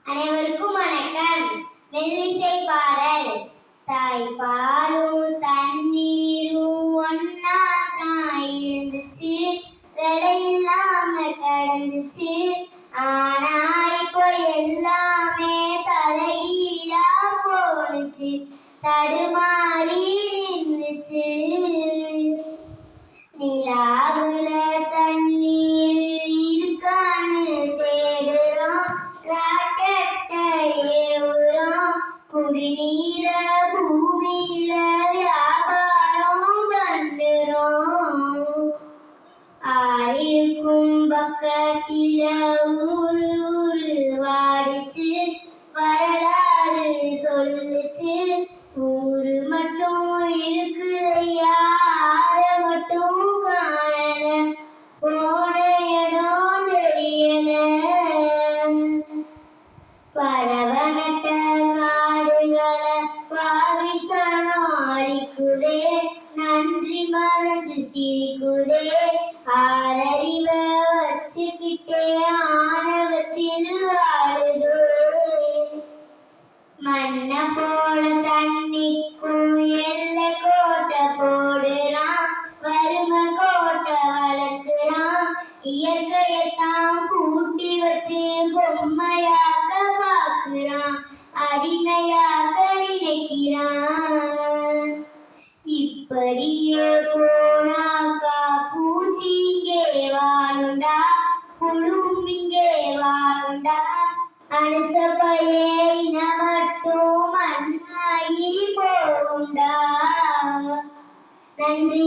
அனைவருக்கும் வணக்கம். மெல்லிசை பாடல். தாய் பாலும் தண்ணீரும் ஒன்னா தான் இருந்துச்சு, விலையில்லாம கடந்துச்சு. ஆனா இப்போ எல்லாமே தலையீழா போனுச்சு, தடுமாறி நின்னுச்சு. நிலாவுல தண்ணீர் இருக்கான்னு தேடுறோம், ராக்கெட்ட ஏவுறோம். குடிநீர பூமியில வியாபாரம் பண்ணுறோம். ஆயிருக்கும் பக்கத்தில ஊரு ஊரு வாடிச்சு, வரலாறு சொல்லுச்சு. ஊரு மட்டும் இருக்குதையா, மட்டும் காணல, போன இடம் தெரியல. பரவனட்ட காடுகளை பாவிசனம் அடிக்குதே, நன்றி மறந்து சிரிக்குதே. ஆறறிவ வச்சுக்கிட்டே ஆணவத்தில் வாழுதோ. மண்ண போல தண்ணிக்கும் எல்லை கோட்டை போடுறான், வறுமை கோட்டை வளர்க்குறான். இயற்கையத்தான் கூட்டி வச்சு பொம்மையாக்க பார்க்குறான், அடிமையாக்க நினைக்கிறான். இப்படியே போனாக்கா பூச்சி இங்கே வாழுண்டா, புழும் இங்கே வாழுண்டா. அனுசப்பையே இன மட்டும் மண்ணாகி போகுண்டா. நன்றி.